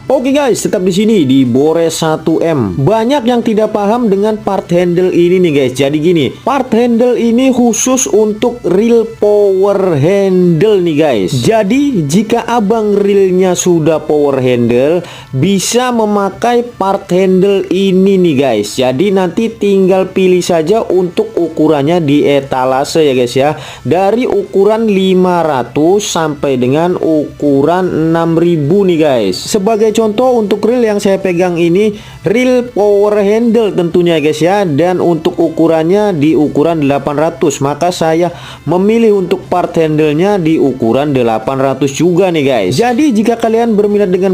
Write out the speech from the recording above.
Oke guys, tetap di sini di Bores 1M. Banyak yang tidak paham dengan part handle ini nih guys. Jadi gini, part handle ini khusus untuk reel power handle nih guys. Jadi jika abang reelnya sudah power handle, bisa memakai part handle ini nih guys. Jadi nanti tinggal pilih saja untuk ukurannya di etalase ya guys ya. Dari ukuran 500 sampai dengan ukuran 6000 nih guys. Sebagai contoh untuk reel yang saya pegang ini reel power handle tentunya guys ya, dan untuk ukurannya di ukuran 800, maka saya memilih untuk part handlenya di ukuran 800 juga nih guys. Jadi jika kalian berminat dengan